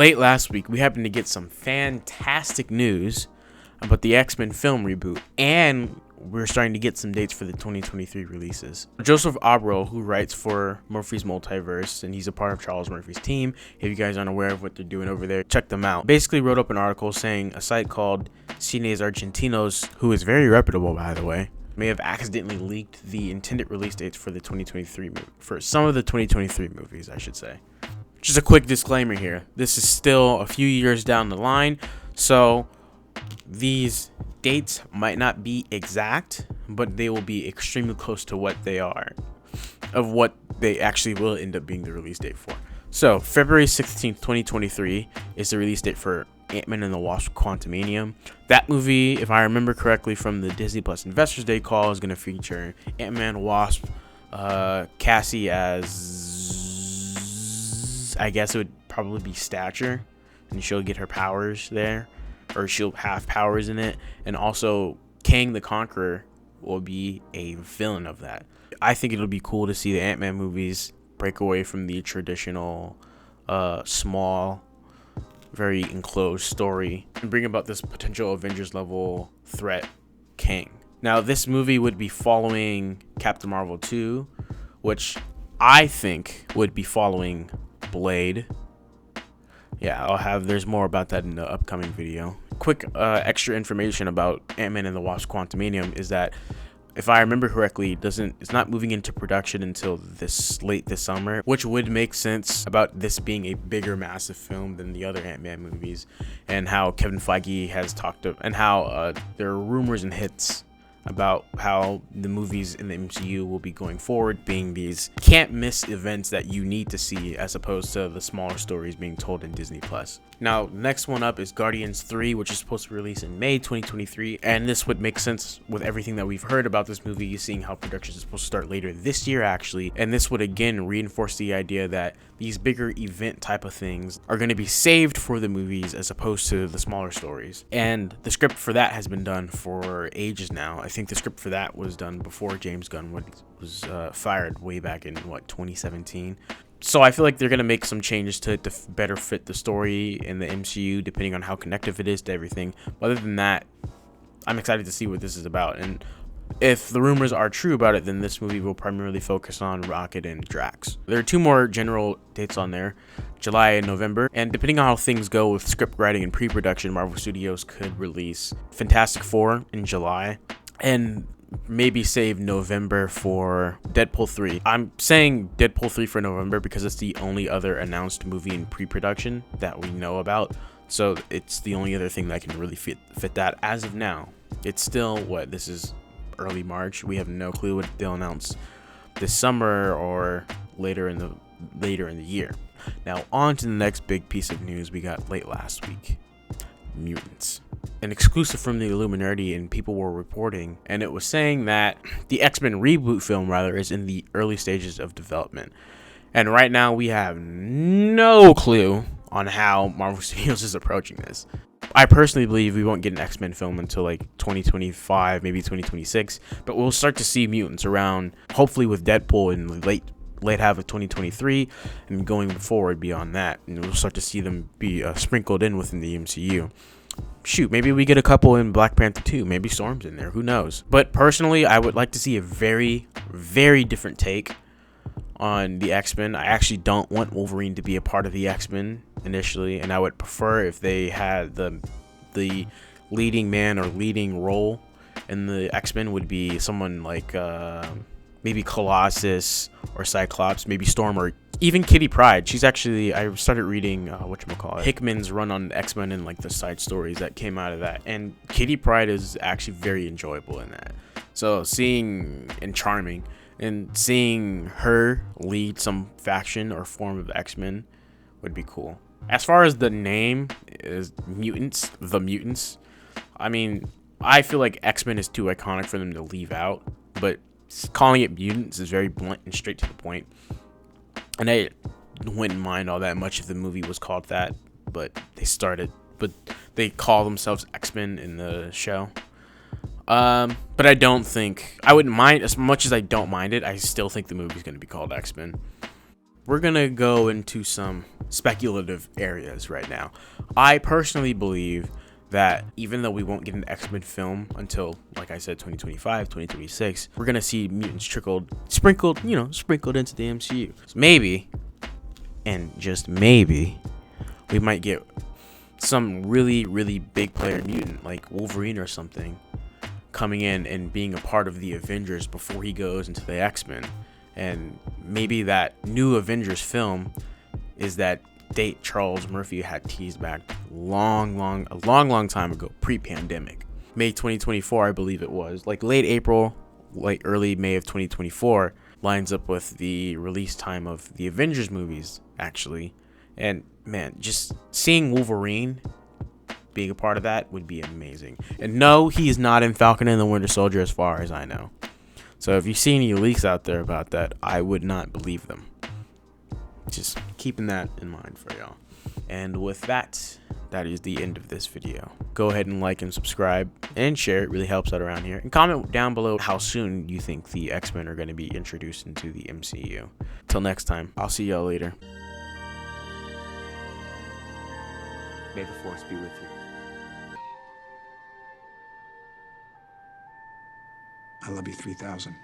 Late last week, we happened to get some fantastic news about the X-Men film reboot, and we're starting to get some dates for the 2023 releases. Joseph Abreu, who writes for Murphy's Multiverse, and he's a part of Charles Murphy's team. If you guys aren't aware of what they're doing over there, check them out. Basically wrote up an article saying a site called Cines Argentinos, who is very reputable, by the way, may have accidentally leaked the intended release dates for the 2023 for some of the 2023 movies, I should say. Just a quick disclaimer here. This is still a few years down the line, so these dates might not be exact, but they will be extremely close to what they are, of what they actually will end up being the release date for. So, February 16th, 2023 is the release date for Ant-Man and the Wasp: Quantumania. That movie, if I remember correctly from the Disney Plus Investors Day call, is going to feature Ant-Man, Wasp, Cassie as, I guess it would probably be Stature, and she'll get her powers there, or she'll have powers in it, and also Kang the Conqueror will be a villain of that. I think it'll be cool to see the Ant-Man movies break away from the traditional small, very enclosed story and bring about this potential Avengers level threat, Kang. Now, this movie would be following Captain Marvel 2, which I think would be following Blade. Yeah, there's more about that in the upcoming video. Quick extra information about Ant-Man and the Wasp: Quantumania is that, if I remember correctly, it's not moving into production until late this summer, which would make sense about this being a bigger, massive film than the other Ant-Man movies, and how Kevin Feige has talked to, and how there are rumors and hits about how the movies in the MCU will be going forward, being these can't miss events that you need to see, as opposed to the smaller stories being told in Disney Plus. Now, next one up is Guardians 3, which is supposed to release in May 2023, and this would make sense with everything that we've heard about this movie, seeing how production is supposed to start later this year, actually, and this would again reinforce the idea that these bigger event type of things are going to be saved for the movies as opposed to the smaller stories. And the script for that has been done for ages now. I think the script for that was done before James Gunn was fired way back in 2017. So I feel like they're going to make some changes to it to better fit the story in the MCU, depending on how connective it is to everything. But other than that, I'm excited to see what this is about. And if the rumors are true about it, then this movie will primarily focus on Rocket and Drax. There are two more general dates on there, July and November. And depending on how things go with script writing and pre-production, Marvel Studios could release Fantastic Four in July, and maybe save November for Deadpool 3. I'm saying Deadpool 3 for November because it's the only other announced movie in pre-production that we know about. So it's the only other thing that can really fit that as of now. It's still, this is early March. We have no clue what they'll announce this summer or later in the year. Now, on to the next big piece of news we got late last week. Mutants. An exclusive from the Illuminati, and people were reporting, and it was saying that the X-Men reboot film is in the early stages of development. And right now we have no clue on how Marvel Studios is approaching this. I personally believe we won't get an X-Men film until 2025, maybe 2026, but we'll start to see mutants around, hopefully with Deadpool in the late half of 2023, and going forward beyond that, and we'll start to see them be sprinkled in within the MCU. Shoot, maybe we get a couple in Black Panther 2, maybe Storm's in there, who knows. But personally, I would like to see a very, very different take on the X-Men. I actually don't want Wolverine to be a part of the X-Men initially, and I would prefer if they had the leading man or leading role in the X-Men would be someone like maybe Colossus or Cyclops, maybe Storm, or even Kitty Pryde. She's actually, I started reading Hickman's run on X-Men and the side stories that came out of that, and Kitty Pryde is actually very enjoyable in that. So charming, and seeing her lead some faction or form of X-Men would be cool. As far as the name is the mutants, I mean, I feel like X-Men is too iconic for them to leave out, but calling it mutants is very blunt and straight to the point. And I wouldn't mind all that much if the movie was called that, but they call themselves X-Men in the show. But I wouldn't mind, as much as I don't mind it, I still think the movie's going to be called X-Men. We're going to go into some speculative areas right now. I personally believe that even though we won't get an X-Men film until, like I said, 2025, 2026, we're gonna see mutants sprinkled into the MCU. So maybe, and just maybe, we might get some really, really big player mutant like Wolverine or something coming in and being a part of the Avengers before he goes into the X-Men. And maybe that new Avengers film is that date Charles Murphy had teased back a long time ago, pre-pandemic. May 2024, I believe it was. Like late April, like early May of 2024 lines up with the release time of the Avengers movies, actually. And man, just seeing Wolverine being a part of that would be amazing. And no, he is not in Falcon and the Winter Soldier as far as I know. So if you see any leaks out there about that, I would not believe them. Just keeping that in mind for y'all. And with that, that is the end of this video. Go ahead and like and subscribe and share. It really helps out around here. And comment down below how soon you think the X-Men are going to be introduced into the MCU. Till next time, I'll see y'all later. May the Force be with you. I love you 3000.